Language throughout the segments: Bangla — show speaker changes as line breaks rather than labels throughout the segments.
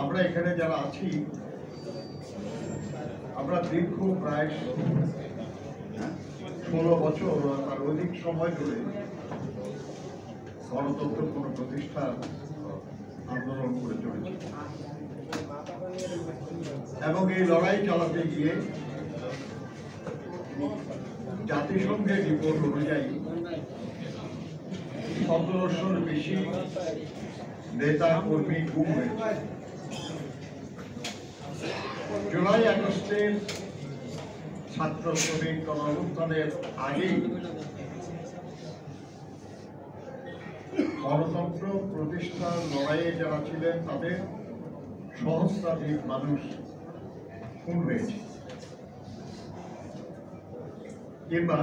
আমরা এখানে যারা আছি আমরা দীর্ঘ প্রায় 16 বছর তার অধিক সময় ধরে গণতন্ত্র পুনঃপ্রতিষ্ঠার আন্দোলন করে চলেছি এবং এই লড়াই চালাতে গিয়ে জাতিসংঘের রিপোর্ট অনুযায়ী 1700-র বেশি নেতা কর্মী গুম হয়েছে। জুলাই আগস্টের ছাত্র শ্রমিক গণঅভ্যুত্থানের আগেই গণতন্ত্র প্রতিষ্ঠার লড়াইয়ে যারা ছিলেন তাদের সহস্রাধিক মানুষ খুন হয়েছে কিংবা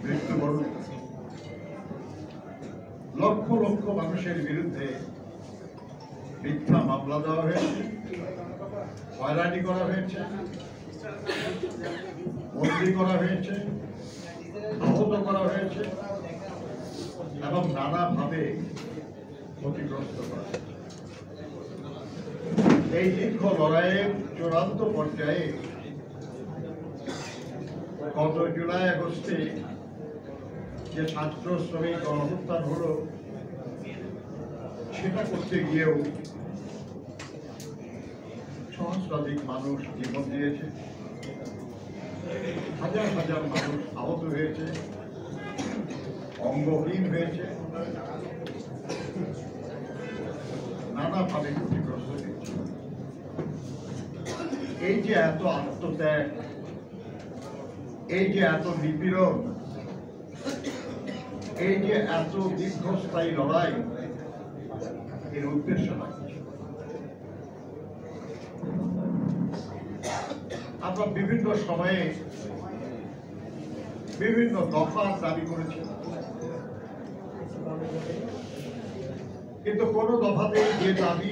মৃত্যুবরণ। লক্ষ লক্ষ মানুষের বিরুদ্ধে মিথ্যা মামলা দেওয়া হয়েছে, হয়রানি করা হয়েছে, বন্দী করা হয়েছে, আহত করা হয়েছে এবং নানাভাবে ক্ষতিগ্রস্ত করা। এই দীর্ঘ লড়াইয়ের চূড়ান্ত পর্যায়ে গত জুলাই আগস্টে যে ছাত্র শ্রমিক গণঅভ্যুত্থান হলো সেটা করতে গিয়েও সহস্রাধিক মানুষ জীবন দিয়েছে, হাজার হাজার মানুষ আহত হয়েছে, অঙ্গহীন হয়েছে, নানাভাবে ক্ষতিগ্রস্ত হয়েছে। এই যে এত আত্মত্যাগ, এই যে এত নিপীড়ন, এই যে এত দীর্ঘস্থায়ী লড়াই, এর উদ্দেশ্য না। আমরা বিভিন্ন সময়ে বিভিন্ন দফা দাবি করেছি, কিন্তু কোন দফাতে যে দাবি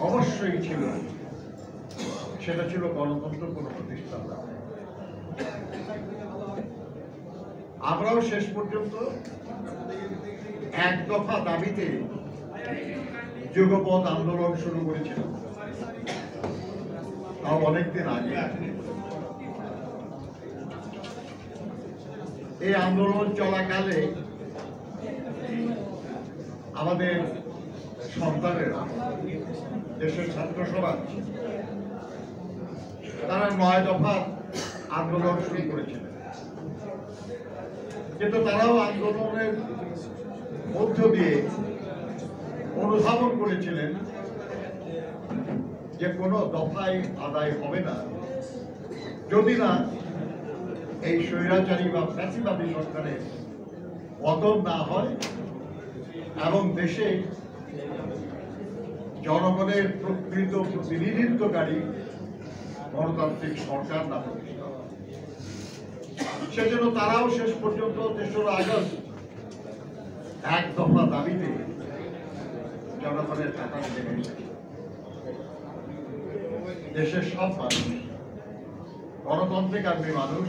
অবশ্যই ছিল সেটা ছিল গণতন্ত্র পুনঃপ্রতিষ্ঠার দাবি। আমরাও শেষ পর্যন্ত এক দফা দাবিতে যুগপৎ আন্দোলন শুরু করেছিলাম, তাও অনেকদিন আগে। এই আন্দোলন চলাকালে আমাদের সন্তানেরা, দেশের ছাত্র সমাজ, তারা 9 দফা আন্দোলন শুরু করেছিলেন, কিন্তু তারাও আন্দোলনের মধ্য দিয়ে অনুধাবন করেছিলেন যে কোনো দফাই আদায় হবে না যদি না এই স্বৈরাচারী বা ফ্যাসিবাদী সরকারের পতন না হয় এবং দেশে জনগণের প্রকৃত প্রতিনিধিত্বকারী গণতান্ত্রিক সরকার না প্রতিষ্ঠা হয়। সেজন্য তারাও শেষ পর্যন্ত 3রা আগস্ট এক দফা দাবিতে জনগণের কাতারে নেমে এসেছে। দেশের সব মানুষ, গণতন্ত্রকামী মানুষ,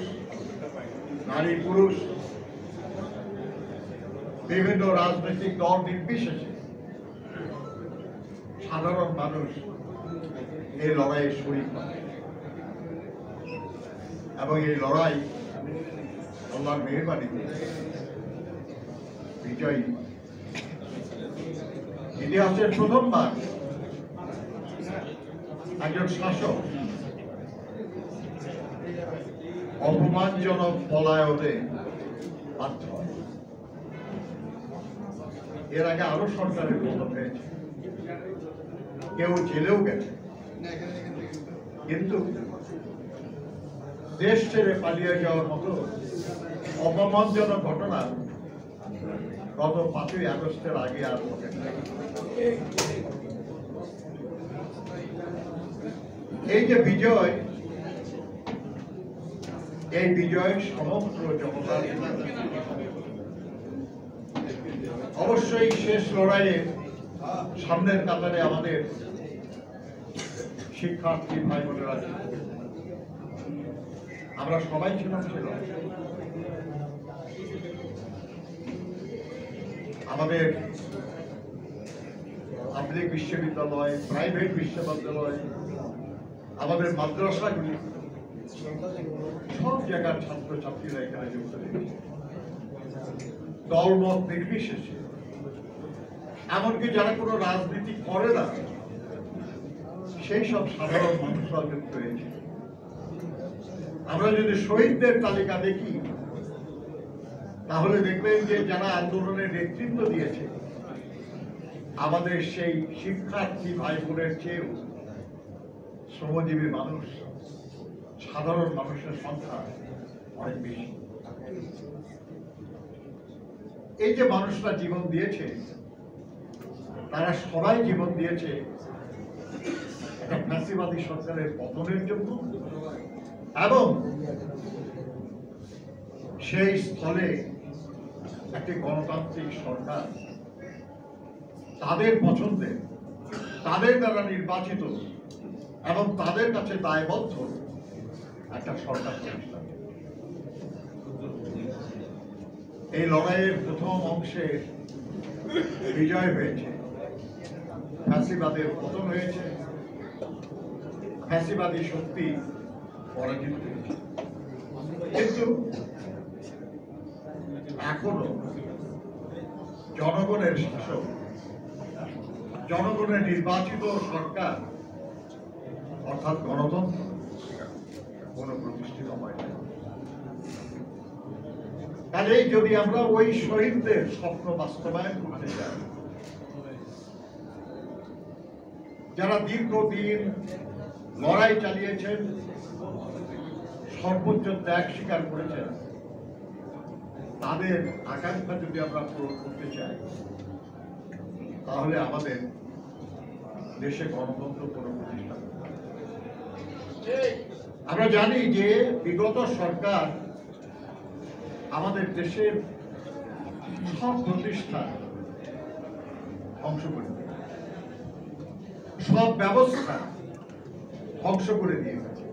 নারী পুরুষ, বিভিন্ন রাজনৈতিক দল নির্বিশেষে সাধারণ মানুষ এই লড়াইয়ে শরীক হয় এবং এই লড়াই আল্লাহর মেহেরবানিতে বিজয়ী। ইতিহাসের প্রথমবার একজন শাসক অপমানজনক পলায়নে বাধ্য হয়। এর আগে আরো সরকারের পতন হয়েছে, কেউ জেলেও গেছে, কিন্তু দেশ ছেড়ে পালিয়ে যাওয়ার মতো অপমানজনক ঘটনা গত 5ই আগস্টের আগে আর ঘটে না। এই যে বিজয়, এই বিজয় সমগ্র জনতার। অবশ্যই শেষ লড়াইয়ে সামনের কাতারে আমাদের শিক্ষার্থী ভাই বোনেরা, আমরা সবাই ছিলাম। আমাদের পাবলিক বিশ্ববিদ্যালয়, প্রাইভেট বিশ্ববিদ্যালয়, আমাদের মাদ্রাসাগুলি, সব জায়গার ছাত্রছাত্রীরা এখানে যুক্ত হয়েছে, দলমত নির্বিশেষে। এমনকি যারা কোনো রাজনীতি করে না, সেই সব সাধারণ মানুষরা যুক্ত হয়েছে। আমরা যদি শহীদদের তালিকা দেখি, তাহলে দেখবেন যে যারা আন্দোলনের নেতৃত্ব দিয়েছে, আমাদের সেই শিক্ষার্থী ভাই বোনের চেয়েও শ্রমজীবী মানুষ, সাধারণ মানুষের সংখ্যা অনেক বেশি। এই যে মানুষরা জীবন দিয়েছে, তারা সবাই জীবন দিয়েছে একটা ফ্যাসিবাদী সরকারের পতনের জন্য, এবং সেই স্থলে একটি গণতান্ত্রিক সরকার, তাদের পছন্দের, তাদের দ্বারা নির্বাচিত এবং তাদের কাছে দায়বদ্ধ একটা সরকার প্রতিষ্ঠা। এই লড়াইয়ের প্রথম অংশে বিজয় হয়েছে, ফ্যাসিবাদের পতন হয়েছে, ফ্যাসিবাদী শক্তি পরাজিত হয়েছে। কিন্তু এখনো জনগণের শাসক, জনগণের নির্বাচিত সরকার অর্থাৎ গণতন্ত্র কোন প্রতিষ্ঠিত হয় না। কাজেই যদি আমরা ওই শহীদদের স্বপ্ন বাস্তবায়ন করতে চাই, যারা দীর্ঘদিন লড়াই চালিয়েছেন, সর্বোচ্চ ত্যাগ স্বীকার করেছেন, তাদের আকাঙ্ক্ষা যদি আমরা পূরণ করতে চাই, তাহলে আমাদের দেশে গণতন্ত্র পুনঃপ্রতিষ্ঠা করতে হবে। আমরা জানি যে বিগত সরকার আমাদের দেশের সব প্রতিষ্ঠান ধ্বংস করে দিয়েছে, সব ব্যবস্থা ধ্বংস করে দিয়ে গেছে।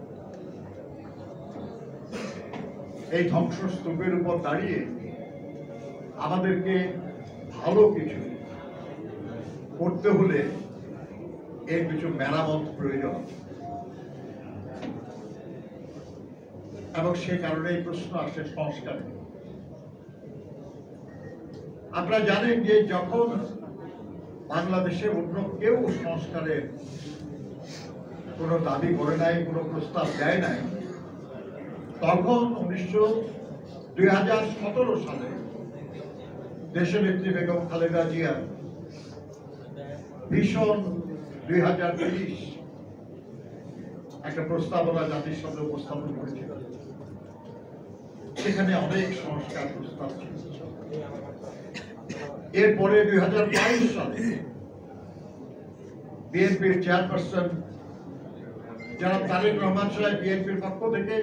এই ধ্বংসস্তূপের উপর দাঁড়িয়ে আমাদেরকে ভালো কিছু করতে হলে এর কিছু মেরামত প্রয়োজন, এবং সে কারণে এই প্রশ্ন আসে সংস্কারে। আপনারা জানেন যে যখন বাংলাদেশে অন্য কেউ সংস্কারের কোনো দাবি করে নাই, কোনো প্রস্তাব দেয় নাই, তখন 2017 সালে দেশনেত্রী বেগম খালেদা জিয়া ভীষণ 2030 একটা প্রস্তাবনা জাতিসংঘে উপস্থাপন করেছিল। সেখানে অনেক সংস্কার প্রস্তাব ছিল। এরপরে 2022 সালে বিএনপির চেয়ারপারসন যারা তারেক রহমান সাহেব বিএনপির পক্ষ থেকে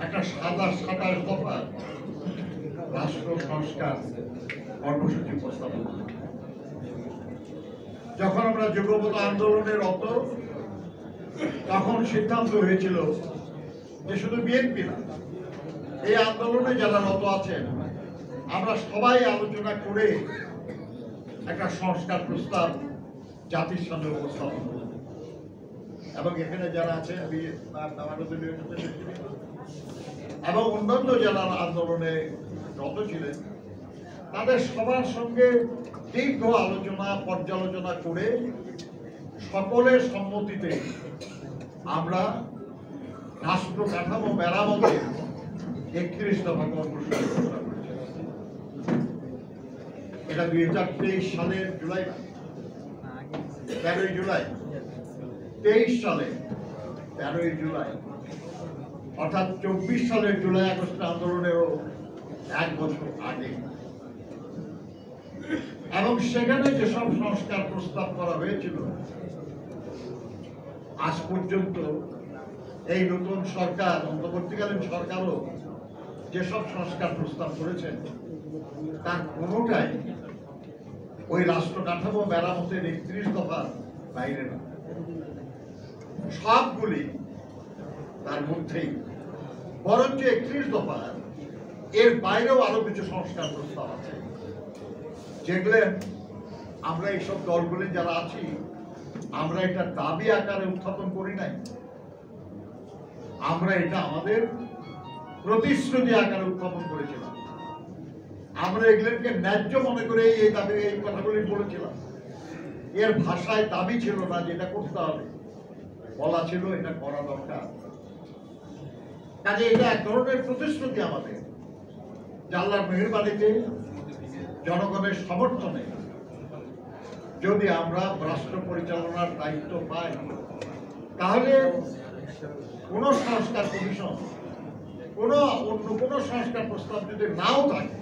একটা 27 দফা রাষ্ট্র সংস্কার কর্মসূচি উপস্থাপন করেন। যখন আমরা যুগপৎ আন্দোলনের রত, তখন সিদ্ধান্ত হয়েছিল যে শুধু বিএনপি না, এই আন্দোলনে যারা রত আছেন, আমরা সবাই আলোচনা করে একটা সংস্কার প্রস্তাব জাতিসংঘে উপস্থাপন করব। এবং এখানে যারা আছেন এবং অন্যান্য যারা আন্দোলনে রত ছিলেন, তাদের সবার সঙ্গে দীর্ঘ আলোচনা পর্যালোচনা করে সকলের সম্মতিতে আমরা রাষ্ট্র কাঠামো মেরামতে 31 দফা কর্মসূচি ঘোষণা করেছি। এটা 2023 সালের জুলাই, 13 জুলাই 23 সালে 13 জুলাই, অর্থাৎ 24 সালের জুলাই আগস্ট আন্দোলনেরও 1 বছর আগে। এবং সেখানে যেসব সংস্কার প্রস্তাব করা হয়েছিল, আজ পর্যন্ত এই নতুন সরকার, অন্তর্বর্তীকালীন সরকারও যেসব সংস্কার প্রস্তাব করেছেন, তার কোনোটাই ওই রাষ্ট্র কাঠামো মেরামতের 31 দফার বাইরে না। সবগুলি তার মধ্যেই, বরঞ্চ 31 দফা এর বাইরেও আরো কিছু সংস্কার প্রস্তাব আছে, দেখলেন আমরা এইসব দলগুলি যারা আছি আমরা এটা দাবি আকারে উত্থাপন করি নাই, আমরা এটা আমাদের প্রতিশ্রুতি আকারে উত্থাপন করেছিলাম। আমরা এগুলোকে ন্যায্য মনে করে এই দাবি এই কথাগুলি বলেছিলাম। এর ভাষায় দাবি ছিল না যেটা করতে হবে, বলা ছিল এটা করা দরকার। কাজে এটা এক ধরনের প্রতিশ্রুতি আমাদের, আল্লাহর মেহেরবানিতে জনগণের সমর্থনে যদি আমরা রাষ্ট্র পরিচালনার দায়িত্ব পাই, তাহলে কোন সংস্কার কমিশন অন্য কোন সংস্কার প্রস্তাব যদি নাও থাকে,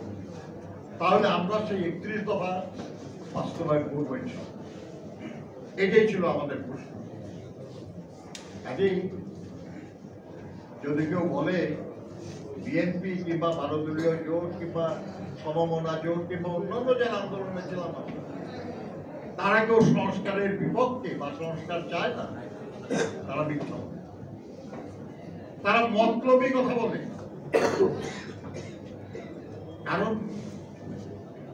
তাহলে আমরা সেই 31 দফা বাস্তবায়ন করবো ইনশাআল্লাহ। এটাই ছিল আমাদের প্রশ্ন। কাজেই যদি কেউ বলে বিএনপি কিংবা 12 দলীয় জোট কিংবা সমমনা জোট কিংবা অন্যান্য যারা আন্দোলনে ছিলাম তারা কেউ সংস্কারের বিপক্ষে বা সংস্কার চায় না, তারা মিথ্যা, তারা মতলবী কথা বলে। কারণ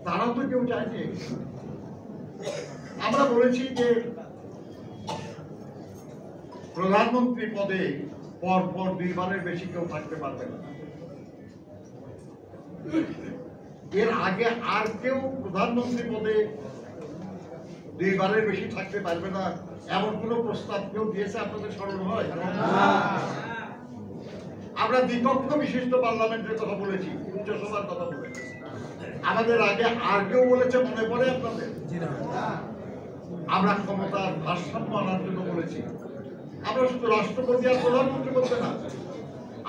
তারা তো কেউ চায়নি। আমরা বলেছি যে প্রধানমন্ত্রী পদে পরপর 2 বারের বেশি কেউ থাকতে পারবে না। এর আগে আর কেউ প্রধানমন্ত্রী পদে 2 বারের বেশি থাকতে পারবে না এমন কোন প্রস্তাব কেউ দিয়েছে আপনাদের স্মরণ হয়? আমরা দ্বিকক্ষ বিশিষ্ট পার্লামেন্টের কথা বলেছি, উচ্চসভার কথা বলেছি। আমাদের আগে আর কেউ বলেছে মনে পড়ে আপনাদের? আমরা ক্ষমতার ভারসাম্য আনার জন্য বলেছি। আমরা শুধু রাষ্ট্রপতি আর প্রধানমন্ত্রী বলতে না,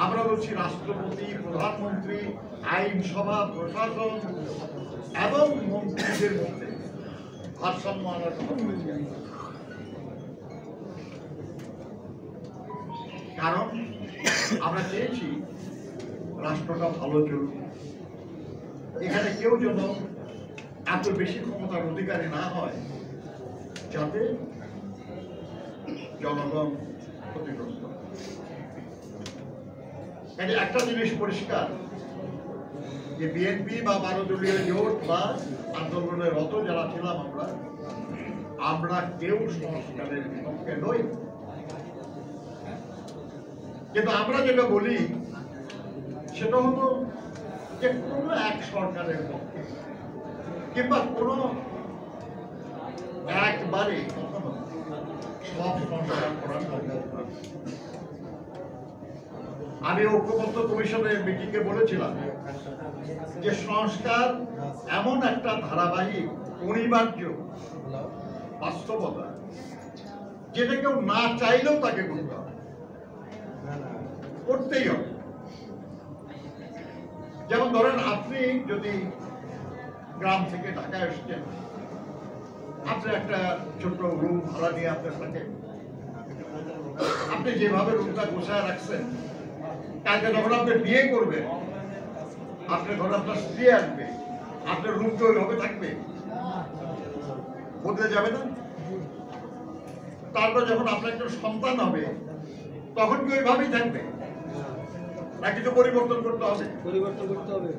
আমরা বলছি রাষ্ট্রপতি, প্রধানমন্ত্রী, আইনসভা, প্রশাসন এবং মন্ত্রীদের মধ্যে ভারসাম্য আনার কথা বলেছি। কারণ আমরা চেয়েছি রাষ্ট্রটা ভালো চলুক, এখানে কেউ যেন এত বেশি ক্ষমতার অধিকারী না হয় যাতে জনগণ ক্ষতিগ্রস্ত। একটা জিনিস পরিষ্কার যে বিএনপি বা 12 দলীয় জোট বা আন্দোলনের রত যারা ছিলাম আমরা কেউ সংস্কারের বিপক্ষে নই। কিন্তু আমরা যেটা বলি সেটা হলো যে কোনো এক সরকারের পক্ষে কিংবা কোনো একবারে কখনো সব সংস্কার করা সম্ভব না। আমি ঐক্যমত্য কমিশনের মিটিংয়ে বলেছিলাম যে সংস্কার এমন একটা ধারাবাহিক অনিবার্য বাস্তবতা যেটা কেউ না চাইলেও তাকে করতে হবে, করতেই হবে। যেমন ধরেন আপনি যদি গ্রাম থেকে ঢাকায় এসছেন, আপনি একটা ছোট্ট রুম ভাড়া নিয়ে আপনার থাকে, আপনি যেভাবে রুমটা গোছায় রাখছেন, কালকে যখন আপনি বিয়ে করবেন আপনার ঘরে আপনার স্ত্রী আসবে, আপনার রুমটা ওইভাবে থাকবে, বদলে যাবে না? তারপর যখন আপনার একটা সন্তান হবে তখন কি ওইভাবেই থাকবে না কিছু পরিবর্তন করতে হবে?
পরিবর্তন করতে হবে।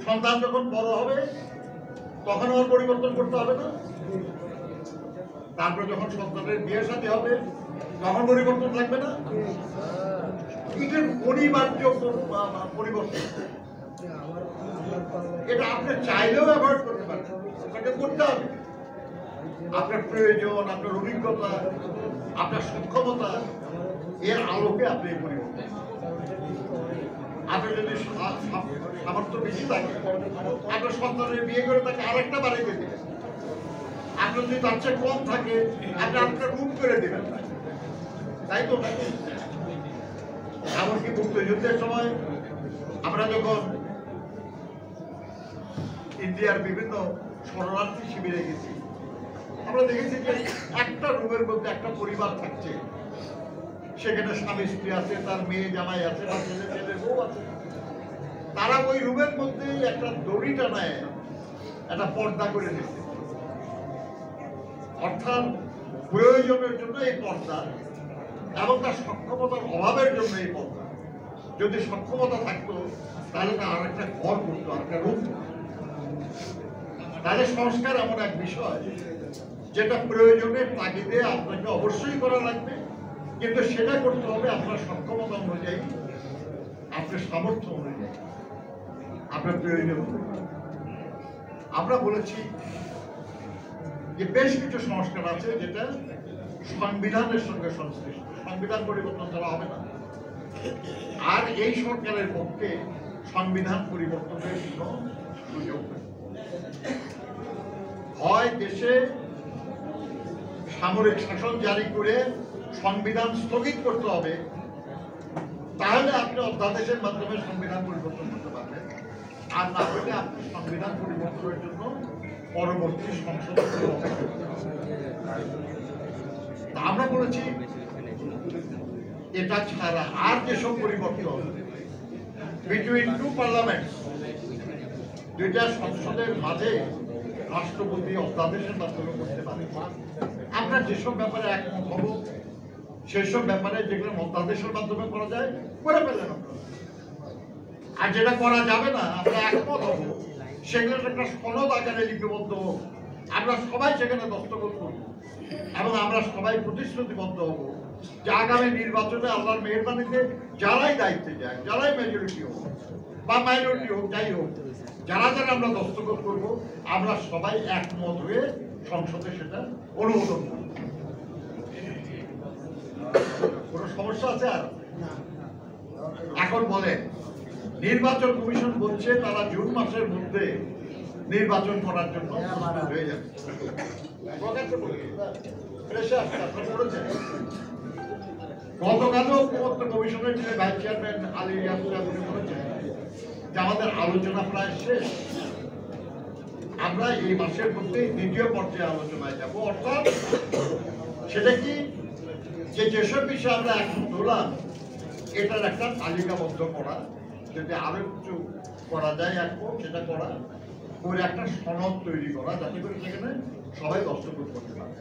সন্তান যখন বড় হবে তখন আর পরিবর্তন করতে হবে না? তারপর যখন সন্তানের বিয়ে শাদী হবে তখন পরিবর্তন লাগবে না? এটা অনিবার্য পরিবর্তন। এটা আপনি চাইলেও অ্যাভয়েড করতে পারেন, এটা করতে হবে। আপনার প্রয়োজন, আপনার অভিজ্ঞতা, আপনার সক্ষমতা এর আলোকে আপনি পরিবর্তন। আপনার যদি সামর্থ্য বেশি থাকে আপনার সন্তানের বিয়ে করে তাকে আরেকটা বাড়িতে দেবেন, আপনার যদি তার চেয়ে কম থাকে আপনি আপনার রুম করে দেবেন, তাই তো? এমনকি মুক্তিযুদ্ধের সময় আমরা যখন ইন্ডিয়ার বিভিন্ন শরণার্থী শিবিরে গেছি, আমরা দেখেছি যে একটা রুমের মধ্যে একটা পরিবার থাকছে, সেখানে স্বামী স্ত্রী আছে, তার মেয়ে জামাই আছে, তার ছেলে ছেলে বউ আছে। তারা ওই রুমের মধ্যেই একটা দড়ি টানায় একটা পর্দা করে দিচ্ছে। অর্থাৎ প্রয়োজনের জন্য এই পর্দা এবং তার সক্ষমতার অভাবের জন্য এই পর্দা। যদি সক্ষমতা থাকতো তাহলে তার আরেকটা ঘর করতো, আরেকটা রুম। তাহলে সংস্কার এমন এক বিষয় যেটা প্রয়োজনের তাগিদে আপনাকে অবশ্যই করা লাগবে, কিন্তু সেটা করতে হবে আপনার সক্ষমতা অনুযায়ী, আপনার সামর্থ্য অনুযায়ী, আপনার প্রয়োজন। আমরা বলেছি যে বেশ কিছু সংস্কার আছে যেটা সংবিধানের সঙ্গে সংশ্লিষ্ট, সংবিধান পরিবর্তন করা হবে না। আর এই সরকারের পক্ষে সংবিধান পরিবর্তনের কোনো সুযোগ নেই। হয় দেশে সামরিক শাসন জারি করে সংবিধান স্থগিত করতে হবে, তাহলে আপনি অধ্যাদেশের মাধ্যমে সংবিধান পরিবর্তন করতে পারবেন, আর না হলে আপনি সংবিধান পরিবর্তনের জন্য পরবর্তী সংসদ আমরা বলেছি এটা ছাড়া আর যেসব পরিবর্তন বিটুইন টু পার্লামেন্ট, দুইটা সংসদের মাঝে রাষ্ট্রপতি অধ্যাদেশের মাধ্যমে করতে পারে। আমরা যেসব ব্যাপারে একমত হব সেসব ব্যাপারে যেগুলো অধ্যাদেশের মাধ্যমে করা যায় করে ফেলেন আপনারা, আর যেটা করা যাবে না আমরা একমত হব সেগুলো একটা সনদ আকারে লিপিবদ্ধ হোক, আমরা সবাই সেখানে দস্তখত করব এবং আমরা সবাই প্রতিশ্রুতিবদ্ধ হব যে আগামী নির্বাচনে আল্লাহর মেহেরবানিতে যারাই দায়িত্বে যায়, যারাই মেজরিটি হোক বা মাইনরিটি হোক, যাই হোক, যারা যারা আমরা দস্তখত করব আমরা সবাই একমত হয়ে সংসদে সেটা অনুমোদন করব। কোনো সমস্যা আছে? আর এখন বলে নির্বাচন কমিশন বলছে তারা জুন মাসের মধ্যে নির্বাচন করার জন্য প্রস্তুত হয়ে যাবে। গতকালও ঐক্যমত্য কমিশনের যিনি ভাইস চেয়ারম্যান আলী রিয়াজ সাহেব বলেছেন যে আমাদের আলোচনা প্রায় শেষ, আমরা এই মাসের মধ্যে দ্বিতীয় পর্যায়ে আলোচনায় যাব। অর্থাৎ সেটা কি যে যেসব বিষয়ে আমরা এখন ধরলাম এটার একটা তালিকাবদ্ধ করা, যদি আরো কিছু করা যায় এখন সেটা করা, করে একটা সনদ তৈরি করা, যাতে করে সেখানে সবাই দস্তখত করতে পারে।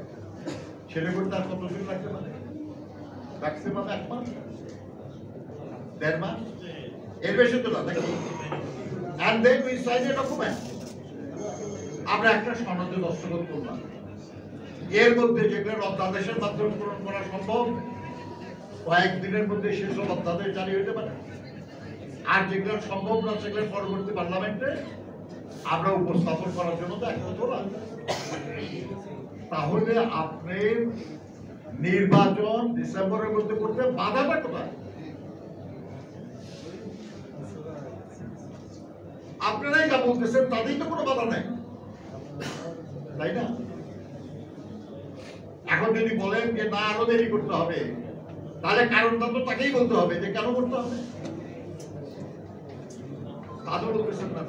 সেটা করতে আর কতদিন লাগতে পারে? ম্যাক্সিমাম 1 মাস, 1.5 মাস, এর বেশি তো না নাকি? and then we sign a document, আমরা একটা সনদে দস্তখত করলাম। এর মধ্যে যেগুলো অধ্যাদেশের মাধ্যমে পূরণ করা সম্ভব কয়েকদিনের মধ্যে সেসব অধ্যাদেশ জারি হতে পারে, আর যেগুলো সম্ভব না সেগুলো পরবর্তী পার্লামেন্টে আমরা উপস্থাপন করার জন্য তো একমত হলাম। তাহলে আপনি নির্বাচন ডিসেম্বরের মধ্যে করতে বাধাটা কোথায়? আপনারাই যা বলতেছেন তাদেরই তো কোনো বাধা নাই, তাই না? এখন যদি বলেন যে না আরো দেরি করতে হবে, তাহলে কারণটা তো তাকেই বলতে হবে যে কেন করতে হবে। তাদের বলতেছেন না।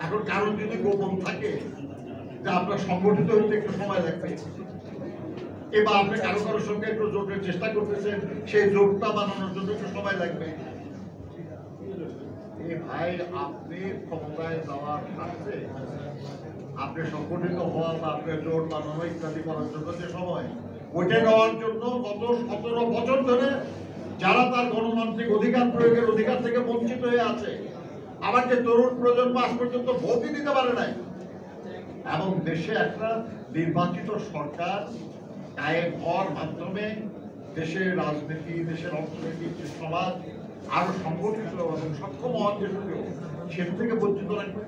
এখন কারণ যদি গোপন থাকে যে আপনার সংগঠিত হইতে একটু সময় লাগবে, এবার আপনি কারো কারোর সঙ্গে একটু জোটের চেষ্টা করতেছেন, সেই জোটটা বানানোর জন্য একটু সময় লাগবে। ভাই আপনি ক্ষমতায় যাওয়ার স্বার্থে আপনি সংগঠিত হওয়া বা আপনি জোট বানানো ইত্যাদি করার জন্য যে সময় ওইটা নেওয়ার জন্য গত 17 বছর ধরে যারা তার গণতান্ত্রিক অধিকার প্রয়োগের অধিকার থেকে বঞ্চিত হয়ে আছে, আবার যে তরুণ প্রজন্ম আজ পর্যন্ত ভোটই দিতে পারে নাই, এবং দেশে একটা নির্বাচিত সরকার কায়েম হওয়ার মাধ্যমে দেশের রাজনীতি, দেশের অর্থনীতি, সমাজ আরো সংগঠিত এবং সক্ষম হওয়ার যে সুযোগ, সেটা থেকে বঞ্চিত রাখবে,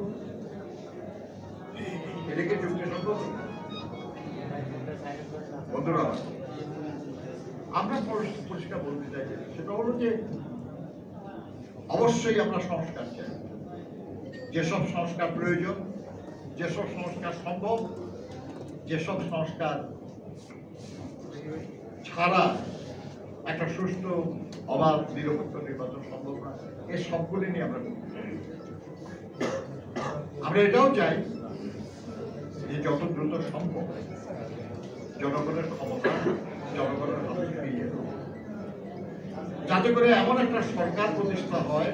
এটাকে যুক্তিসঙ্গত? বন্ধুরা, আমরা পরিষ্কার বলতে চাই সেটা হলো যে অবশ্যই আমরা সংস্কার চাই। যেসব সংস্কার প্রয়োজন, যেসব সংস্কার সম্ভব, যেসব সংস্কার ছাড়া একটা সুষ্ঠু অবাধ নিরপেক্ষ নির্বাচন সম্ভব না, এই সবগুলি নিয়ে আমরা বলতে চাই। আমরা এটাও চাই যে যত দ্রুত সম্ভব জনগণের ক্ষমতা জনগণের হাতে ফিরিয়ে দেওয়া, যাতে করে এমন একটা সরকার প্রতিষ্ঠা হয়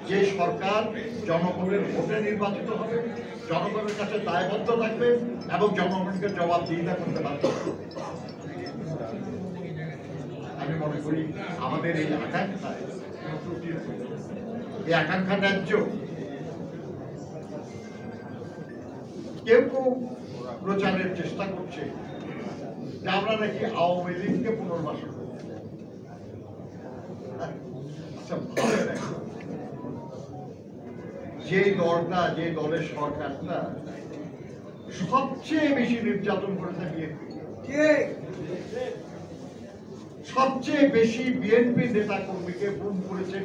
যে সরকার জনগণের ভোটে নির্বাচিত হবে, জনগণের কাছে দায়বদ্ধ থাকবে এবং জনগণকে জবাবদিহিতা করতে পারবে। আমি মনে করি আমাদের এই আকাঙ্ক্ষায় কোনো ত্রুটি নেই, এই আকাঙ্ক্ষা ন্যায্য। কেউ কেউ প্রচারের চেষ্টা করছে যে আমরা নাকি আওয়ামী লীগকে পুনর্বাসন করছি। আচ্ছা, যে দলটা, যে দলের সরকারটা সবচেয়ে বেশি নির্যাতন করেছে বিএনপি, সবচেয়ে বেশি বিএনপি নেতা কর্মীকে গুম করেছে,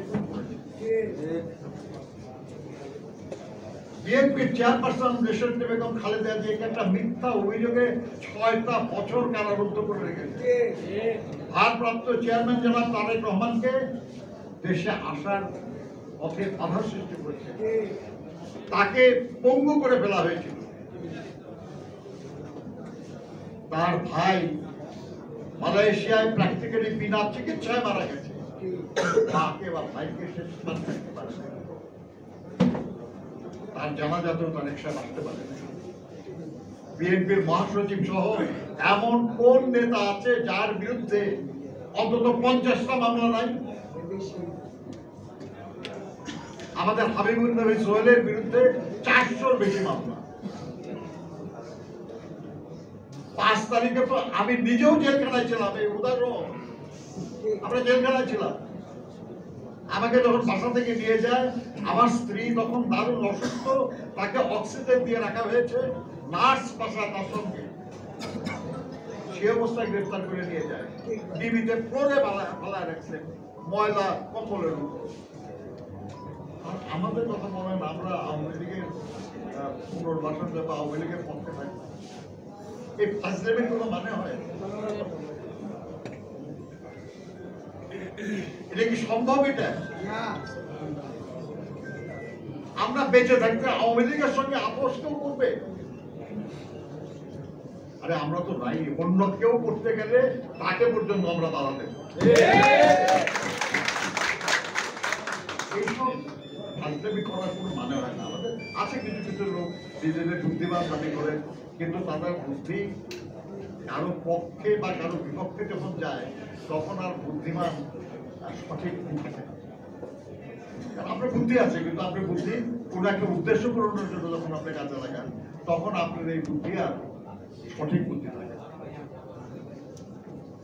বিএনপির চেয়ারপারসন দেশনেত্রী বেগম খালেদা জিয়াকে একটা মিথ্যা অভিযোগে 6টা বছর কারারুদ্ধ করে রেখেছে। ভারপ্রাপ্ত চেয়ারম্যান জনাব তারেক রহমানকে দেশে আসার পথে বাধা সৃষ্টি করেছে, তাকে পঙ্গু করে ফেলা হয়েছিল। তার ভাই মালয়েশিয়ায় প্র্যাকটিক্যালি বিনা চিকিৎসায় মারা গেছে, তাকে বা ভাইকে শেষ থাকতে পারে, তার জানাজাতেও তার একসাথে আসতে পারে। বিএনপির মহাসচিব সহ এমন কোন নেতা আছে যার বিরুদ্ধে অন্তত 50টা মামলা নাই? আমাদের হাবিবুর নবী সোহেলের বিরুদ্ধে 400-র বেশি মামলা। 5 তারিখে তো আমি নিজেও জেলখানায় ছিলাম, এই উদাহরণ, আমরা জেলখানায় ছিলাম। আমাকে যখন বাসা থেকে নিয়ে যায়, আমার স্ত্রী তখন দারুণ অসুস্থ, তাকে অক্সিজেন দিয়ে রাখা হয়েছে, নার্স বাসা তার সঙ্গে, সে অবস্থায় গ্রেফতার করে নিয়ে যায়, টিভিতে ফ্লোরে ফালায় রাখছে ময়লা কম্বলের উপর। আমাদের কথা মনে হয় না আমরা আওয়ামী লীগের পুনর্বাসন বা আওয়ামী লীগের পক্ষে থাকি। এই ফাজলামির কোনো মানে হয়? এটা কি সম্ভব? এটা আমরা বেঁচে থাকতে আওয়ামী লীগের সঙ্গে আপোষ কেউ করবে? আরে আমরা তো নাই, অন্য কেউ করতে গেলে তাকে পর্যন্ত আমরা দাঁড়াতে। এইসব ফাজলামি করার কোনো মানে হয় না। আমাদের আছে কিছু কিছু লোক নিজেদের বুদ্ধিমান দাবি করে, কিন্তু তাদের বুদ্ধি কারো পক্ষে বা কারো বিপক্ষে যখন যায় তখন আর বুদ্ধিমান সঠিক থাকে। আপনার বুদ্ধি আছে, কিন্তু আপনার বুদ্ধি কোনো একটা উদ্দেশ্য পূরণের জন্য যখন আপনি কাজে লাগান, তখন আপনার এই বুদ্ধি আর সঠিক বুদ্ধি থাকে।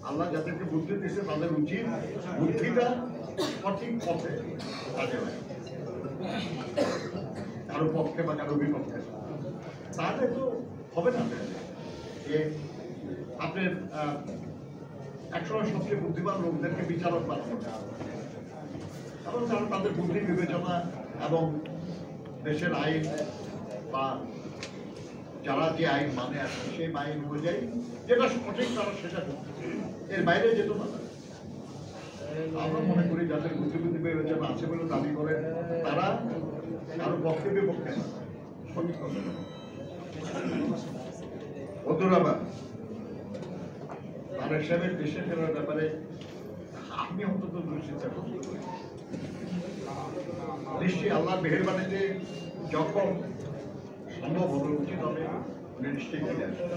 আল্লাহ যাদেরকে বুদ্ধি দিচ্ছে তাদের উচিত বুদ্ধিটা সঠিক পথে কাজে লাগে, কারো পক্ষে বা কারো বিপক্ষে। তাহলে তো হবে না যে আপনার একসময় সবচেয়ে বুদ্ধিমান লোকদেরকে বিচারক বানানো, কারণ তারা তাদের বুদ্ধি বিবেচনা এবং দেশের আইন বা যারা যে আইন মানে আসে সেই আইন অনুযায়ী যেটা সঠিক তারা সেটা করতে, এর বাইরে যেত না। আমরা মনে করি যাদের বুদ্ধি বিবেচনা আছে বলে দাবি করেন তারা কারো পক্ষে বিপক্ষে না, সঠিক কথা। বন্ধুরা, তারেক সাহেবের দেশে ফেরার ব্যাপারে আমি অন্তত দুশ্চিন্তা করছি। নিশ্চয়ই আল্লাহর মেহেরবানিতে যখন সম্ভব হবে, উচিত হবে, উনি নিশ্চয়ই ফিরে আসবেন।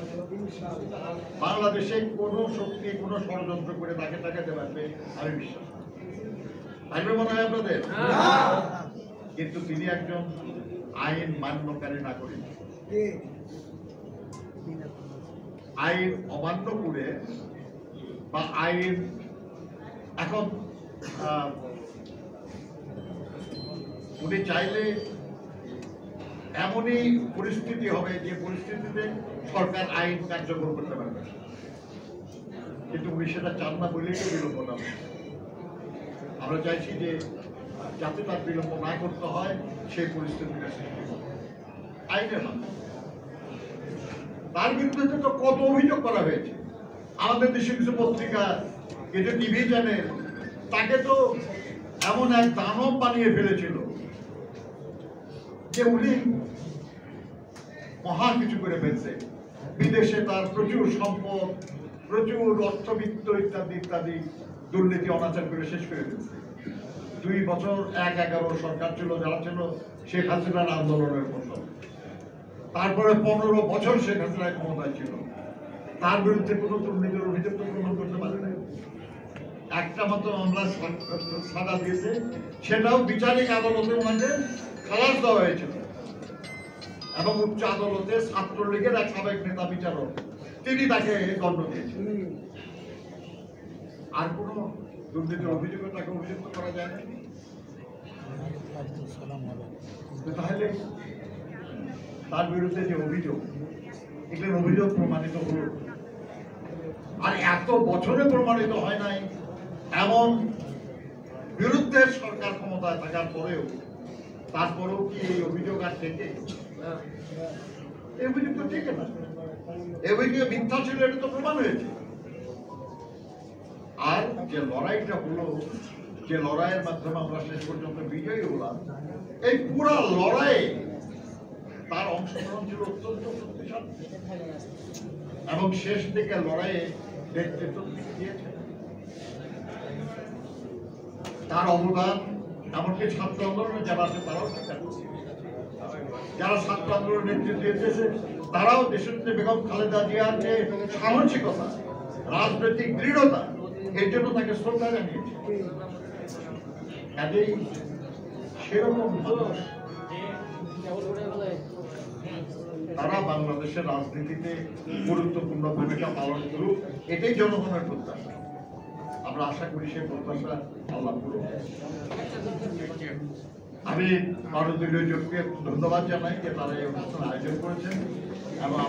বাংলাদেশে কোনো শক্তি কোনো ষড়যন্ত্র করে তাকে টাকাতে পারবে আমি বিশ্বাস পারবে মনে হয় আপনাদের? কিন্তু তিনি একজন আইন মান্যকারী নাগরিক। আইন অমান্য করে বা আইন এখন উনি চাইলে এমনই পরিস্থিতি হবে যে পরিস্থিতিতে সরকার আইন কার্যকর করতে পারবে, কিন্তু উনি সেটা চান না বলেই তো বিলম্ব না। আমরা চাইছি যে যাতে তার বিলম্ব না করতে হয় সেই পরিস্থিতিটা সৃষ্টি হবে আইনের মাধ্যমে। তার বিরুদ্ধে তো কত অভিযোগ করা হয়েছে। আমাদের দেশে কিছু পত্রিকা, কিছু টিভি চ্যানেল তাকে তো এমন এক দানব বানিয়ে ফেলেছিল যে উনি মহা কিছু করে ফেলছে। বিদেশে তার প্রচুর সম্পদ, প্রচুর অর্থবিত্ত ইত্যাদি ইত্যাদি দুর্নীতি অনাচার করে শেষ করে ফেলছে। 2 বছর 1-11 সরকার ছিল, যারা ছিল শেখ হাসিনার আন্দোলনের ফসল। তারপরে 15 বছর শেখ হাসিনা ক্ষমতায় ছিল, তার বিরুদ্ধে কোনো দুর্নীতির অভিযোগ তো প্রমাণ করতে পারে না। একটা মাত্র মামলা সাজা দিয়েছে, সেটাও বিচারিক আদালতে ওনাকে খালাস দেওয়া হয়েছিল। এবং উচ্চ আদালতে ছাত্রলীগের এক সাবেক নেতা বিচারক তিনি তাকে দণ্ড দিয়েছেন। আর কোন দুর্নীতির অভিযোগে তাকে অভিযুক্ত করা যায় না। তাহলে তার বিরুদ্ধে যে অভিযোগ, এগুলোর অভিযোগ প্রমাণিত হল, আর এত বছরে প্রমাণিত হয় নাই এমন বিরুদ্ধে সরকার ক্ষমতায় থাকার পরেও তারপরেও কি এই অভিযোগ আর থেকে? এই অভিযোগ তো ঠিক না, এই অভিযোগ মিথ্যা ছিল, এটা তো প্রমাণ হয়েছে। আর যে লড়াইটা হলো, যে লড়াইয়ের মাধ্যমে আমরা শেষ পর্যন্ত বিজয়ী হলাম, এই পুরো লড়াই তার অংশগ্রহণ ছিল অত্যন্ত শক্তিশালী এবং শেষ দিকে লড়াইয়ে নেতৃত্ব দিয়েছে। তার অবদান এমনকি ছাত্র আন্দোলনে যারা আছে তারাও স্বীকার করছে। যারা ছাত্র আন্দোলনের নেতৃত্ব দিয়েছে তারাও দেশের বেগম খালেদা জিয়ার যে সাহসিকতা, রাজনৈতিক দৃঢ়তা, এর জন্য তাকে শ্রদ্ধা জানিয়েছে। কাজেই সেরকম মানুষ তারা বাংলাদেশের রাজনীতিতে গুরুত্বপূর্ণ ভূমিকা পালন করুক, এটাই জনগণের প্রত্যাশা। আমরা আশা করি সেই প্রত্যাশা আল্লাহ করুক। আমি ভারতীয় জোটকে ধন্যবাদ জানাই যে তারা এই অনুষ্ঠান আয়োজন করেছেন এবং